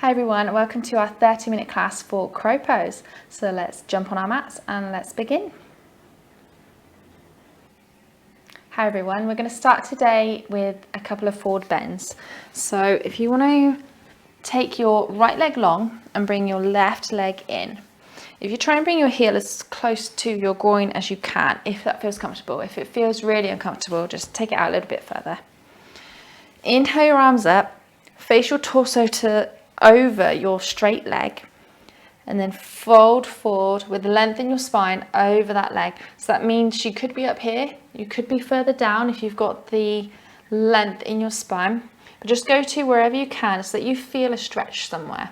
Hi everyone, welcome to our 30-minute class for crow pose. So let's jump on our mats and let's begin. Hi everyone, we're going to start today with a couple of forward bends. So if you want to take your right leg long and bring your left leg in. If you try and bring your heel as close to your groin as you can, if that feels comfortable. If it feels really uncomfortable, just take it out a little bit further. Inhale your arms up, face your torso to over your straight leg, and then fold forward with length in your spine over that leg. So that means you could be up here, you could be further down if you've got the length in your spine, but just go to wherever you can so that you feel a stretch somewhere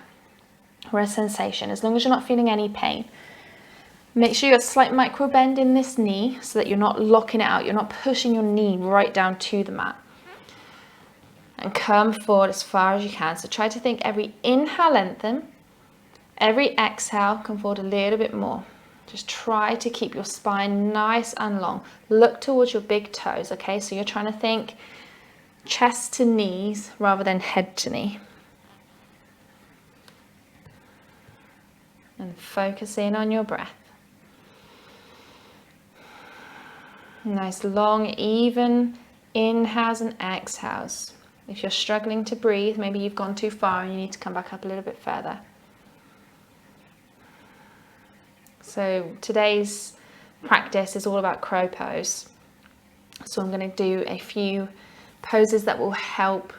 or a sensation, as long as you're not feeling any pain. Make sure you have a slight micro bend in this knee so that you're not locking it out, you're not pushing your knee right down to the mat. And come forward as far as you can. So try to think every inhale, lengthen. Every exhale, come forward a little bit more. Just try to keep your spine nice and long. Look towards your big toes, okay? So you're trying to think chest to knees rather than head to knee. And focus in on your breath. Nice long, even inhales and exhales. If you're struggling to breathe, maybe you've gone too far and you need to come back up a little bit further. So today's practice is all about crow pose. So I'm going to do a few poses that will help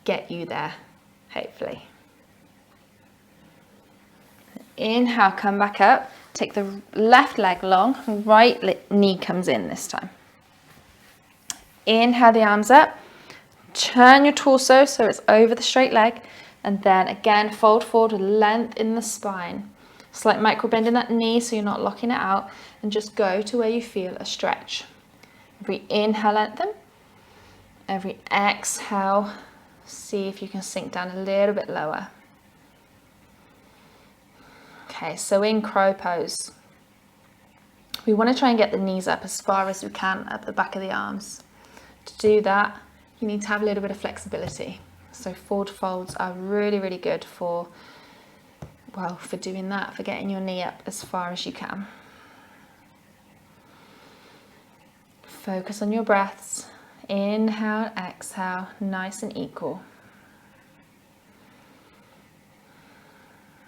get you there, hopefully. Inhale, come back up. Take the left leg long, right knee comes in this time. Inhale the arms up. Turn your torso so it's over the straight leg, and then again fold forward with length in the spine. Slight micro bend in that knee so you're not locking it out, and just go to where you feel a stretch. Every inhale, lengthen. Every exhale, see if you can sink down a little bit lower. Okay, so in crow pose, we want to try and get the knees up as far as we can at the back of the arms. To do that, you need to have a little bit of flexibility. So forward folds are really, really good for doing that, for getting your knee up as far as you can. Focus on your breaths. Inhale, exhale, nice and equal.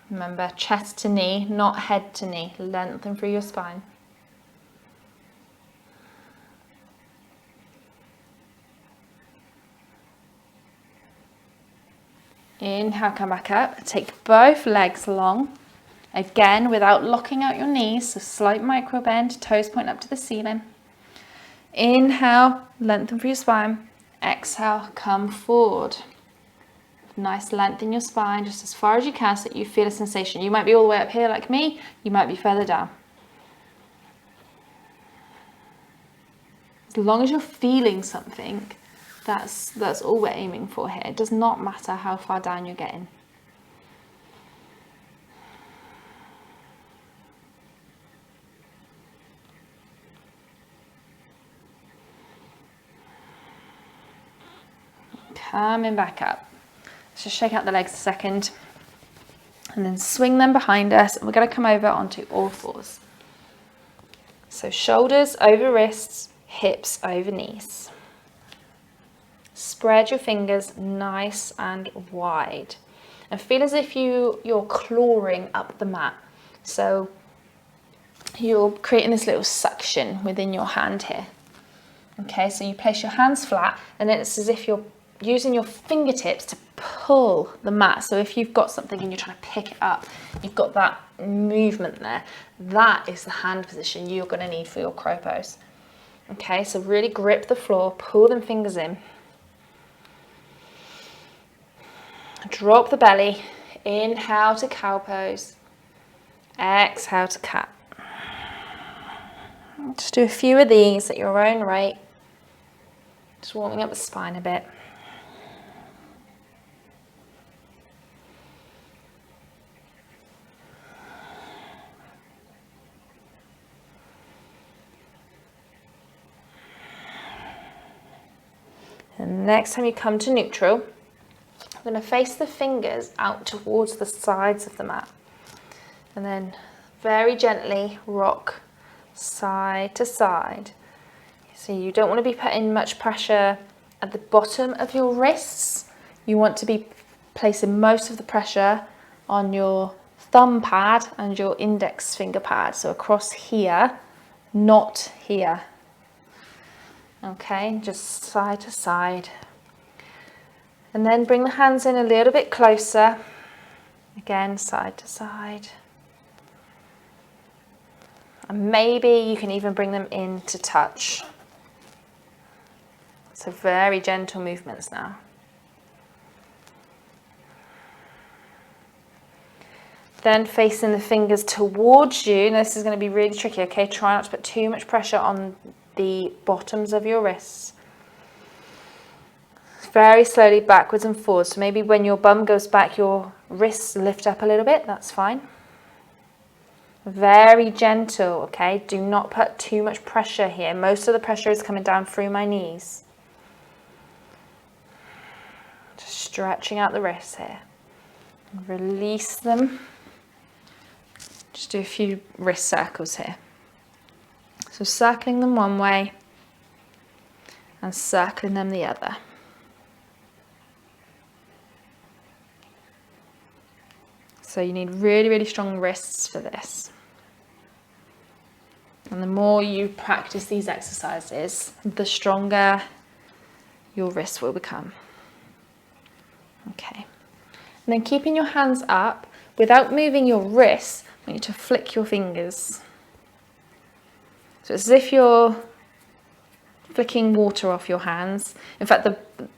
Remember, chest to knee, not head to knee. Lengthen through your spine. Inhale, come back up. Take both legs long. Again, without locking out your knees, so slight micro bend, toes point up to the ceiling. Inhale, lengthen through your spine. Exhale, come forward. Nice length in your spine, just as far as you can so that you feel a sensation. You might be all the way up here like me, you might be further down. As long as you're feeling something, that's all we're aiming for here. It does not matter how far down you're getting. Coming back up. Let's just shake out the legs a second and then swing them behind us, and we're going to come over onto all fours. So shoulders over wrists, hips over knees. Spread your fingers nice and wide and feel as if you're clawing up the mat. So you're creating this little suction within your hand here. Okay, so you place your hands flat and then it's as if you're using your fingertips to pull the mat. So if you've got something and you're trying to pick it up, you've got that movement there. That is the hand position you're going to need for your crow pose. Okay, so really grip the floor, pull them fingers in. Drop the belly, inhale to cow pose, exhale to cat. Just do a few of these at your own rate, just warming up the spine a bit. And next time you come to neutral, I'm going to face the fingers out towards the sides of the mat. And then very gently rock side to side. So you don't want to be putting much pressure at the bottom of your wrists. You want to be placing most of the pressure on your thumb pad and your index finger pad. So across here, not here. Okay, just side to side. And then bring the hands in a little bit closer. Again, side to side. And maybe you can even bring them in to touch. So very gentle movements now. Then facing the fingers towards you. Now this is going to be really tricky, okay? Try not to put too much pressure on the bottoms of your wrists. Very slowly backwards and forwards. So maybe when your bum goes back, your wrists lift up a little bit. That's fine. Very gentle, okay? Do not put too much pressure here. Most of the pressure is coming down through my knees. Just stretching out the wrists here. Release them. Just do a few wrist circles here. So circling them one way and circling them the other. So you need really, really strong wrists for this. And the more you practice these exercises, the stronger your wrists will become. Okay. And then keeping your hands up, without moving your wrists, I want you to flick your fingers. So it's as if you're flicking water off your hands. In fact,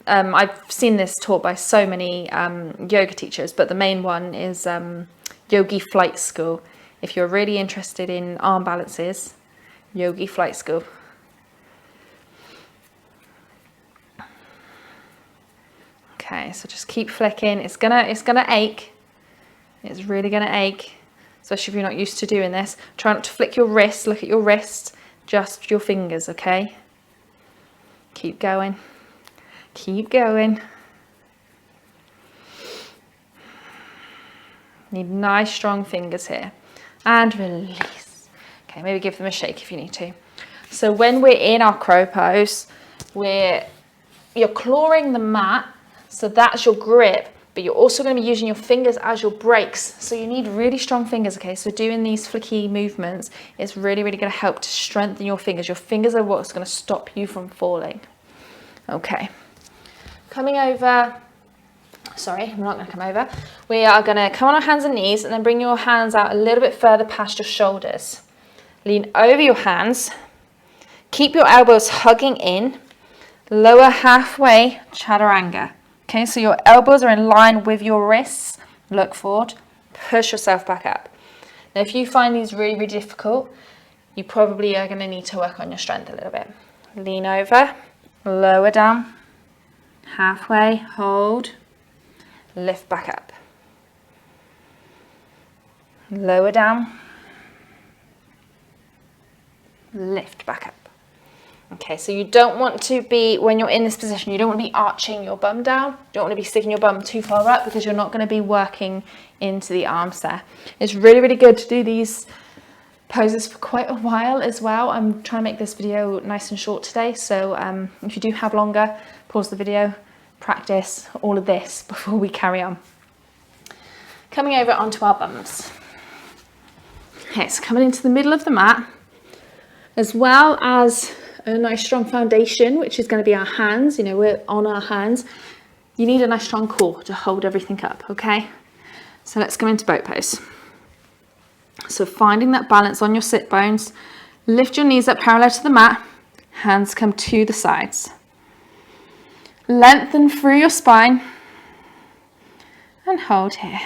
I've seen this taught by so many yoga teachers, but the main one is Yogi Flight School. If you're really interested in arm balances, Yogi Flight School. Okay, so just keep flicking. It's gonna ache. It's really gonna ache, especially if you're not used to doing this. Try not to flick your wrist. Look at your wrist, just your fingers, okay? Keep going. Keep going. Need nice strong fingers here. And release. Okay, maybe give them a shake if you need to. So when we're in our crow pose, you're clawing the mat, so that's your grip, but you're also going to be using your fingers as your brakes. So you need really strong fingers, okay? So doing these flicky movements is really, really going to help to strengthen your fingers. Your fingers are what's going to stop you from falling. Okay. Coming over, sorry, I'm not going to come over. We are going to come on our hands and knees and then bring your hands out a little bit further past your shoulders. Lean over your hands. Keep your elbows hugging in. Lower halfway, chaturanga. Okay, so your elbows are in line with your wrists. Look forward. Push yourself back up. Now, if you find these really, really difficult, you probably are going to need to work on your strength a little bit. Lean over. Lower down. Halfway. Hold. Lift back up. Lower down. Lift back up. Okay, so you don't want to be, when you're in this position, you don't want to be arching your bum down. You don't want to be sticking your bum too far up because you're not going to be working into the arms there. It's really, really good to do these poses for quite a while as well. I'm trying to make this video nice and short today, so if you do have longer, pause the video, practice all of this before we carry on. Coming over onto our bums. Okay, so coming into the middle of the mat, as well as a nice strong foundation, which is going to be our hands. You know, we're on our hands. You need a nice strong core to hold everything up, okay? So let's go into boat pose. So finding that balance on your sit bones, lift your knees up parallel to the mat, hands come to the sides. Lengthen through your spine and hold here.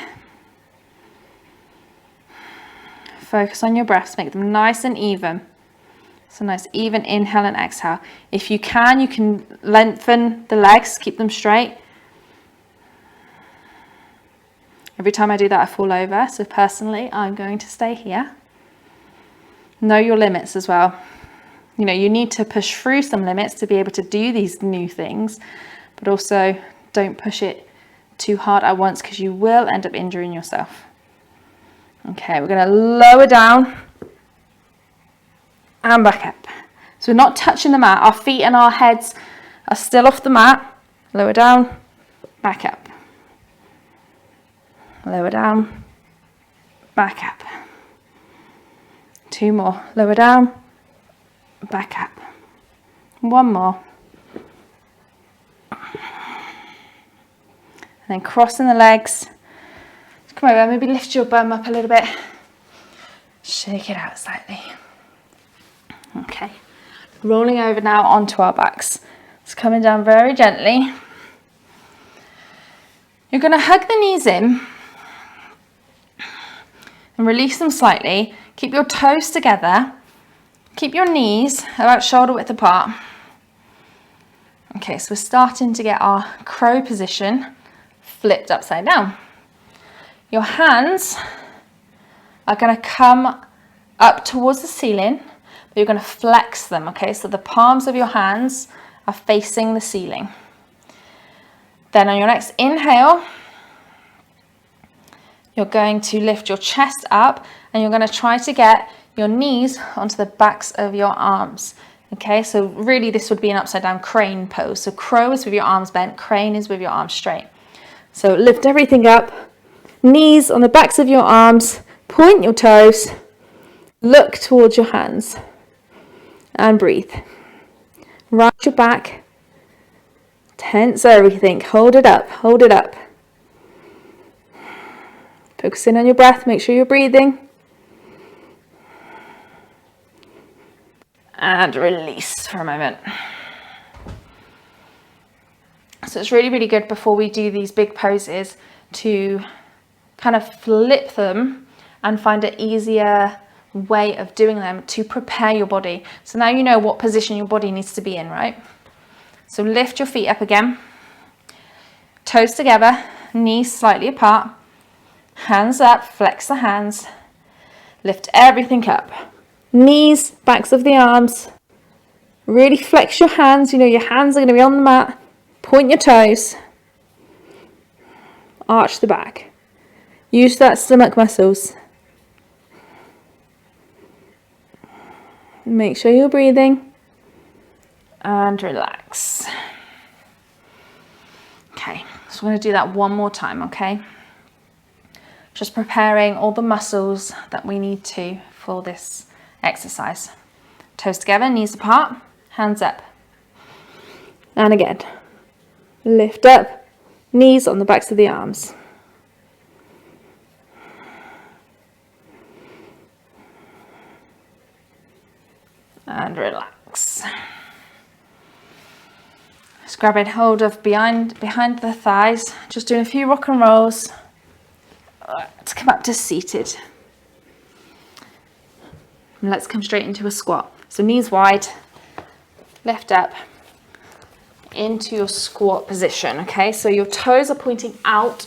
Focus on your breaths, make them nice and even. So nice even inhale and exhale. If you can lengthen the legs, keep them straight. Every time I do that, I fall over. So personally, I'm going to stay here. Know your limits as well. You know, you need to push through some limits to be able to do these new things, but also don't push it too hard at once because you will end up injuring yourself. Okay, we're going to lower down and back up. So we're not touching the mat. Our feet and our heads are still off the mat. Lower down, back up. Lower down, back up. 2 more. Lower down, back up. 1 more. And then crossing the legs. Come over, maybe lift your bum up a little bit. Shake it out slightly. Okay. Rolling over now onto our backs. It's coming down very gently. You're going to hug the knees in and release them slightly. Keep your toes together. Keep your knees about shoulder width apart. Okay, so we're starting to get our crow position flipped upside down. Your hands are going to come up towards the ceiling, but you're going to flex them, okay? So the palms of your hands are facing the ceiling. Then on your next inhale, you're going to lift your chest up and you're going to try to get your knees onto the backs of your arms. Okay, so really this would be an upside down crane pose. So crow is with your arms bent, crane is with your arms straight. So lift everything up, knees on the backs of your arms, point your toes, look towards your hands and breathe. Round your back, tense everything, hold it up, hold it up. Focus in on your breath, make sure you're breathing. And release for a moment. So it's really, really good before we do these big poses to kind of flip them and find an easier way of doing them to prepare your body. So now you know what position your body needs to be in, right? So lift your feet up again, toes together, knees slightly apart, hands up, flex the hands, lift everything up. Knees, backs of the arms, really flex your hands. You know your hands are going to be on the mat. Point your toes, arch the back. Use that stomach muscles. Make sure you're breathing and relax. Okay, so we're going to do that one more time, okay? Just preparing all the muscles that we need to for this exercise. Toes together, knees apart, hands up. And again, lift up, knees on the backs of the arms. And relax. Just grabbing hold of behind the thighs, just doing a few rock and rolls to come up to seated. And let's come straight into a squat. So knees wide, lift up into your squat position, okay? So your toes are pointing out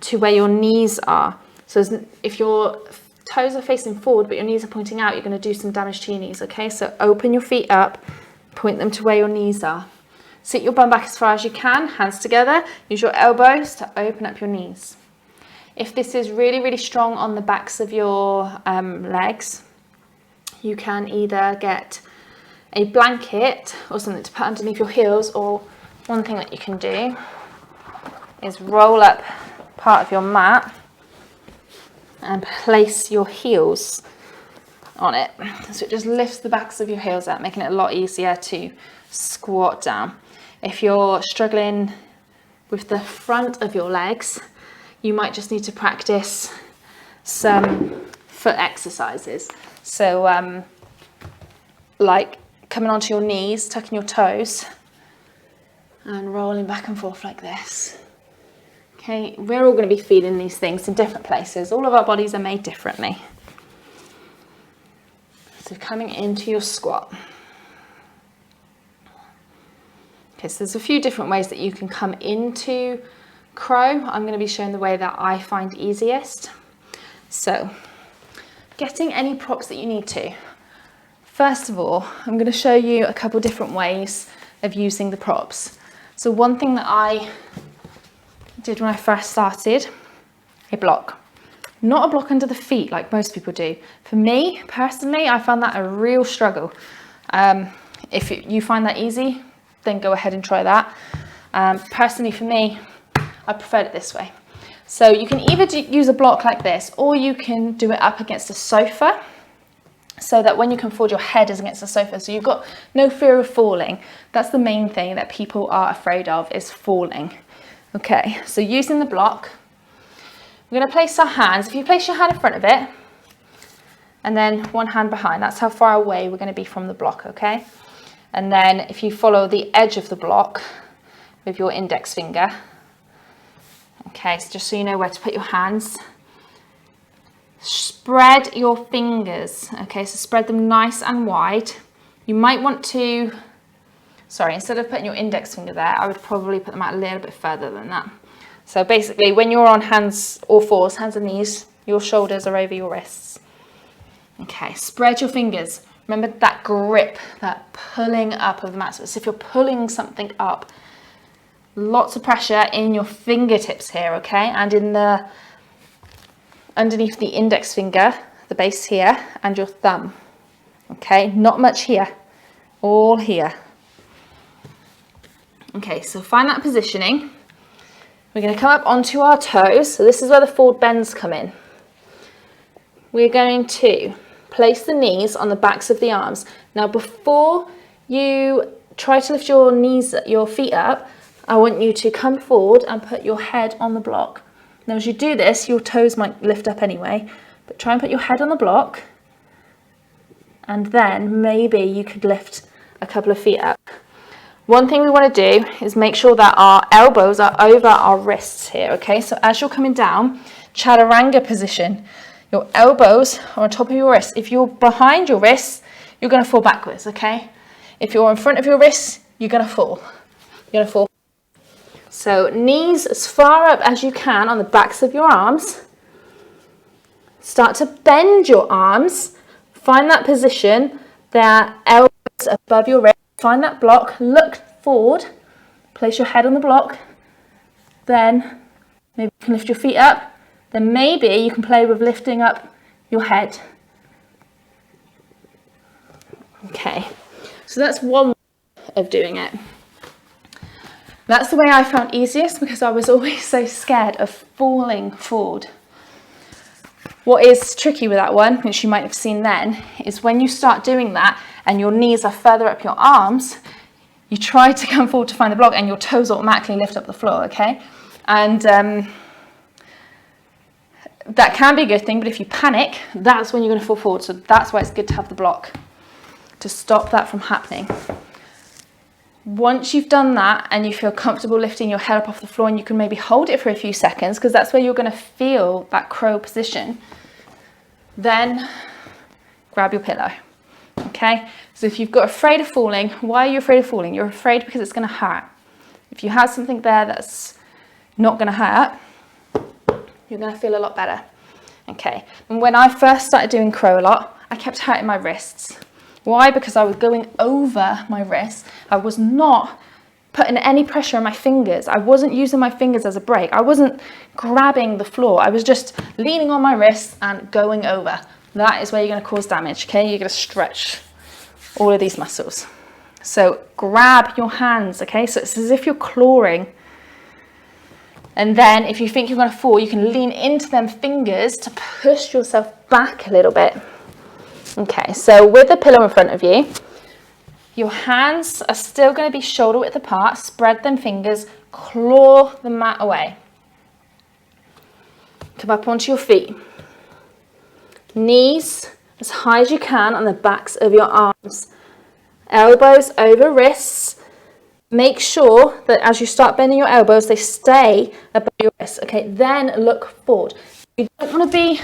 to where your knees are. So if your toes are facing forward but your knees are pointing out, you're going to do some damage to your knees, okay? So open your feet up, point them to where your knees are. Sit your bum back as far as you can, hands together, use your elbows to open up your knees. If this is really, really strong on the backs of your legs, you can either get a blanket or something to put underneath your heels, or one thing that you can do is roll up part of your mat and place your heels on it. So it just lifts the backs of your heels up, making it a lot easier to squat down. If you're struggling with the front of your legs, you might just need to practice some foot exercises. So like coming onto your knees, tucking your toes and rolling back and forth like this. Okay, we're all going to be feeling these things in different places. All of our bodies are made differently. So coming into your squat. Okay, so there's a few different ways that you can come into crow. I'm going to be showing the way that I find easiest. So getting any props that you need to. First of all, I'm going to show you a couple different ways of using the props. So one thing that I did when I first started, a block. Not a block under the feet like most people do. For me, personally, I found that a real struggle. If you find that easy, then go ahead and try that. Personally, for me, I preferred it this way. So you can either use a block like this, or you can do it up against a sofa, so that when you come forward, your head is against the sofa, so you've got no fear of falling. That's the main thing that people are afraid of, is falling. Okay, so using the block, we're going to place our hands. If you place your hand in front of it, and then one hand behind, that's how far away we're going to be from the block, okay? And then if you follow the edge of the block with your index finger, okay, so just so you know where to put your hands, spread your fingers, okay, so spread them nice and wide. You might want to, sorry, instead of putting your index finger there, I would probably put them out a little bit further than that. So basically, when you're on hands or fours, hands and knees, your shoulders are over your wrists. Okay, spread your fingers. Remember that grip, that pulling up of the mat. So if you're pulling something up, lots of pressure in your fingertips here, okay? And in the underneath the index finger, the base here, and your thumb. Okay, not much here, all here. Okay, so find that positioning. We're going to come up onto our toes. So this is where the forward bends come in. We're going to place the knees on the backs of the arms. Now, before you try to lift your feet up, I want you to come forward and put your head on the block. Now, as you do this, your toes might lift up anyway, but try and put your head on the block, and then maybe you could lift a couple of feet up. One thing we want to do is make sure that our elbows are over our wrists here, okay? So as you're coming down, chaturanga position, your elbows are on top of your wrists. If you're behind your wrists, you're going to fall backwards, okay? If you're in front of your wrists, you're going to fall. You're going to fall. So knees as far up as you can on the backs of your arms. Start to bend your arms. Find that position, that elbows above your wrist. Find that block, look forward, place your head on the block, then maybe you can lift your feet up, then maybe you can play with lifting up your head. Okay, so that's one way of doing it. That's the way I found easiest because I was always so scared of falling forward. What is tricky with that one, which you might have seen then, is when you start doing that and your knees are further up your arms, you try to come forward to find the block and your toes automatically lift up the floor, okay? And that can be a good thing, but if you panic, that's when you're going to fall forward. So that's why it's good to have the block to stop that from happening. Once you've done that and you feel comfortable lifting your head up off the floor, and you can maybe hold it for a few seconds because that's where you're going to feel that crow position, then grab your pillow. Okay, so if you've got afraid of falling, why are you afraid of falling? You're afraid because it's going to hurt. If you have something there that's not going to hurt, you're going to feel a lot better. Okay, and when I first started doing crow a lot, I kept hurting my wrists. Why? Because I was going over my wrists. I was not putting any pressure on my fingers. I wasn't using my fingers as a brake. I wasn't grabbing the floor. I was just leaning on my wrists and going over. That is where you're going to cause damage, okay? You're going to stretch all of these muscles. So grab your hands, okay? So it's as if you're clawing. And then if you think you're going to fall, you can lean into them fingers to push yourself back a little bit. Okay, so with the pillow in front of you, your hands are still going to be shoulder width apart. Spread them fingers, claw the mat away. Come up onto your feet. Knees as high as you can on the backs of your arms. Elbows over wrists. Make sure that as you start bending your elbows, they stay above your wrists. Okay, then look forward. You don't want to be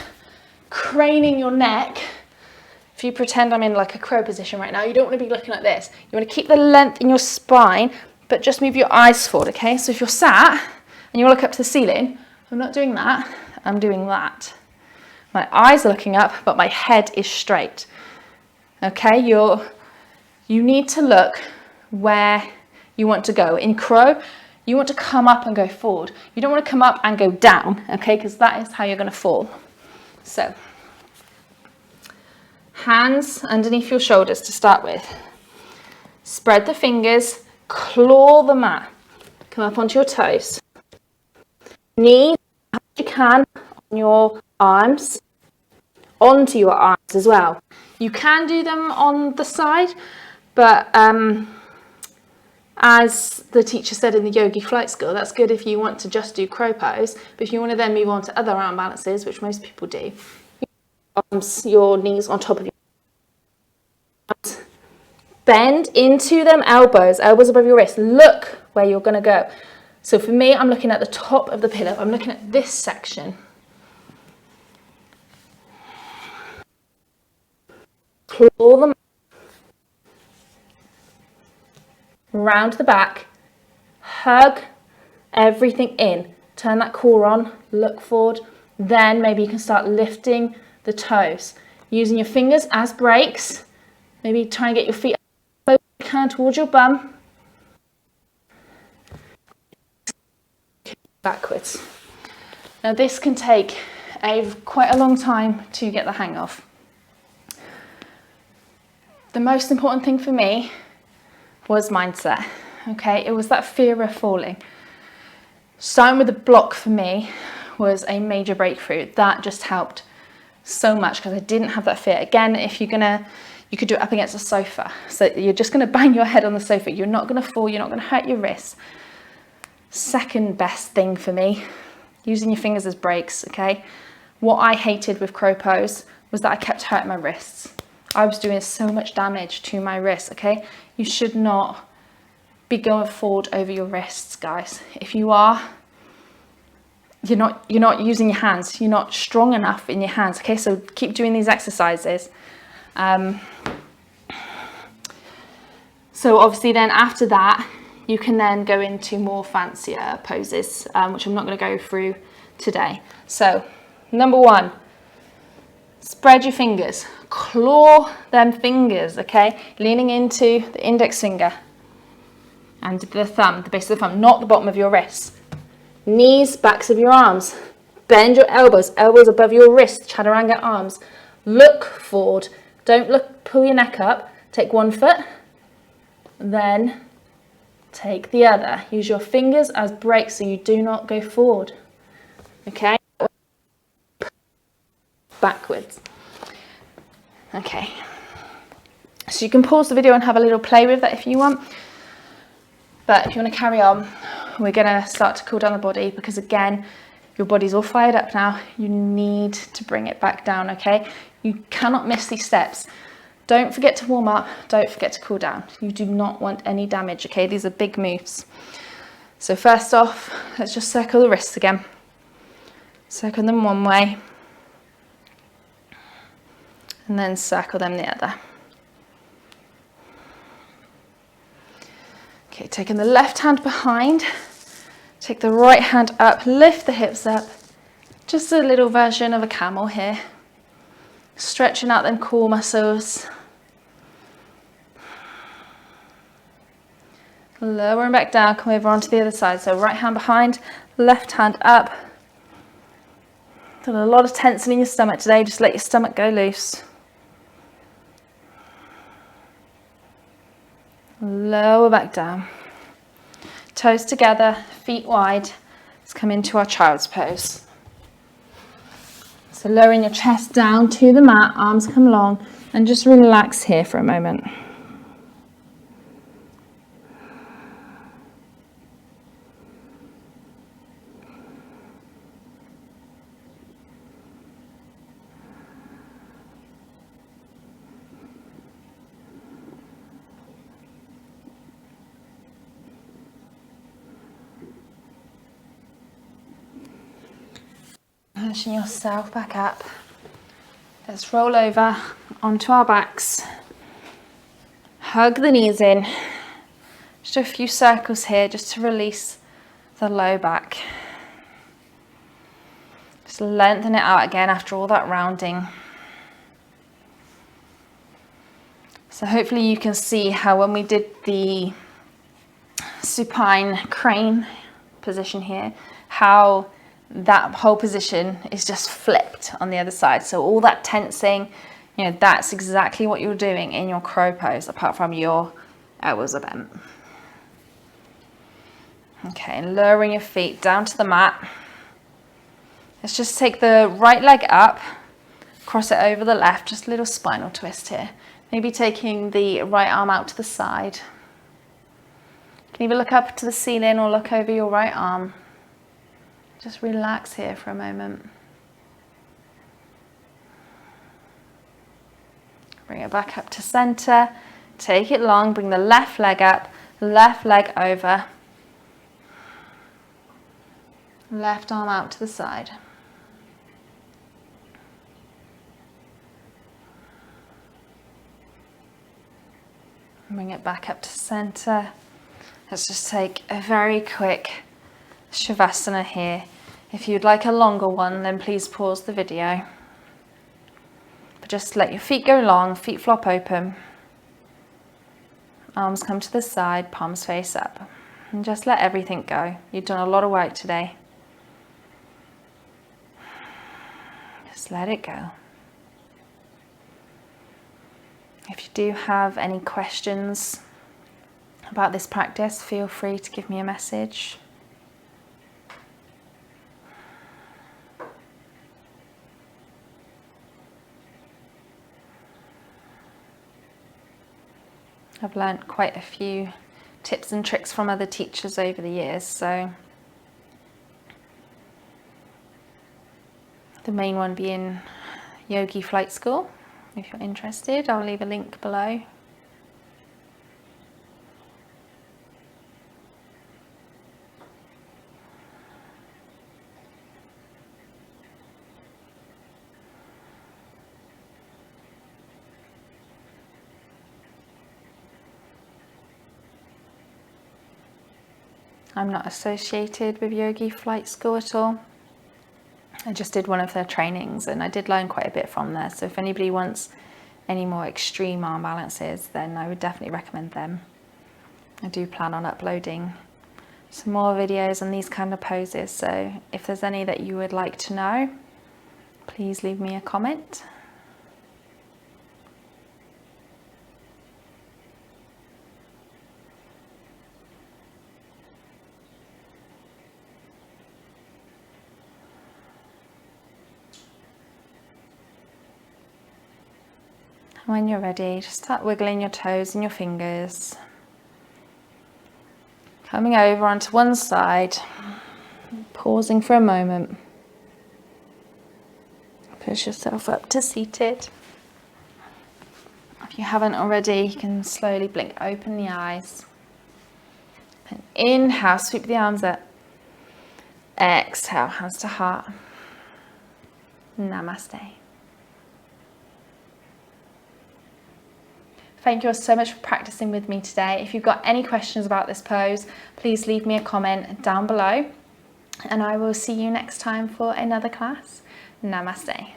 craning your neck. If you pretend I'm in like a crow position right now, you don't want to be looking like this. You want to keep the length in your spine, but just move your eyes forward, okay? So if you're sat and you look up to the ceiling, I'm not doing that, I'm doing that. My eyes are looking up, but my head is straight. Okay, you need to look where you want to go. In crow, You want to come up and go forward. You don't want to come up and go down, okay, because that is how you're going to fall. So, hands underneath your shoulders to start with. Spread the fingers, claw the mat. Come up onto your toes. Knees, as you can, on your arms, onto your arms as well. You can do them on the side, but as the teacher said in the Yogi Flight School, that's good if you want to just do crow pose, but if you want to then move on to other arm balances, which most people do, your knees on top of your arms. Bend into them elbows above your wrist. Look where you're going to go. So for me, I'm looking at the top of the pillow. I'm looking at this section. Claw them round the back. Hug everything in. Turn that core on. Look forward. Then maybe you can start lifting the toes. Using your fingers as brakes. Maybe try and get your feet up you can towards your bum. Backwards. Now this can take quite a long time to get the hang of. The most important thing for me was mindset. Okay, it was that fear of falling. Starting with the block for me was a major breakthrough. That just helped so much because I didn't have that fear. Again, if you could do it up against a sofa. So you're just going to bang your head on the sofa. You're not going to fall. You're not going to hurt your wrists. Second best thing for me, using your fingers as brakes, okay? What I hated with crow pose was that I kept hurting my wrists. I was doing so much damage to my wrists, okay? You should not be going forward over your wrists, guys. If you are, you're not using your hands. You're not strong enough in your hands, okay? So keep doing these exercises. So obviously then after that, you can then go into more fancier poses, which I'm not going to go through today. So, number 1, spread your fingers, claw them fingers, okay? Leaning into the index finger and the thumb, the base of the thumb, not the bottom of your wrist. Knees, backs of your arms. Bend your elbows above your wrist, chaturanga arms. Look forward. Don't pull your neck up. Take one foot, then take the other. Use your fingers as brakes so you do not go forward. Okay? Backwards. Okay. So you can pause the video and have a little play with that if you want. But if you want to carry on, we're going to start to cool down the body because again, your body's all fired up now. You need to bring it back down, okay? You cannot miss these steps. Don't forget to warm up. Don't forget to cool down. You do not want any damage, okay? These are big moves. So first off, let's just circle the wrists again. Circle them one way. And then circle them the other. Okay, taking the left hand behind. Take the right hand up, lift the hips up. Just a little version of a camel here. Stretching out them core muscles. Lowering back down, come over onto the other side. So right hand behind, left hand up. Done a lot of tension in your stomach today. Just let your stomach go loose. Lower back down. Toes together, feet wide. Let's come into our child's pose. So lowering your chest down to the mat, arms come long, and just relax here for a moment. Pushing yourself back up. Let's roll over onto our backs. Hug the knees in. Just a few circles here just to release the low back. Just lengthen it out again after all that rounding. So hopefully you can see how when we did the supine crane position here, how that whole position is just flipped on the other side. So all that tensing, you know, that's exactly what you're doing in your crow pose, apart from your elbows are bent. Okay, and lowering your feet down to the mat. Let's just take the right leg up, cross it over the left, just a little spinal twist here. Maybe taking the right arm out to the side. You can either look up to the ceiling or look over your right arm. Just relax here for a moment. Bring it back up to center. Take it long, bring the left leg up, left leg over. Left arm out to the side. Bring it back up to center. Let's just take a very quick Shavasana here. If you'd like a longer one, then please pause the video. But just let your feet go long, feet flop open. Arms come to the side, palms face up. And just let everything go. You've done a lot of work today. Just let it go. If you do have any questions about this practice, feel free to give me a message. I've learnt quite a few tips and tricks from other teachers over the years, so the main one being Yogi Flight School. If you're interested, I'll leave a link below. I'm not associated with Yogi Flight School at all. I just did one of their trainings and I did learn quite a bit from there. So if anybody wants any more extreme arm balances, then I would definitely recommend them. I do plan on uploading some more videos on these kind of poses. So if there's any that you would like to know, please leave me a comment. When you're ready, just start wiggling your toes and your fingers. Coming over onto one side, pausing for a moment. Push yourself up to seated. If you haven't already, you can slowly blink open the eyes. And inhale, sweep the arms up. Exhale, hands to heart. Namaste. Thank you all so much for practicing with me today. If you've got any questions about this pose, please leave me a comment down below. And I will see you next time for another class. Namaste.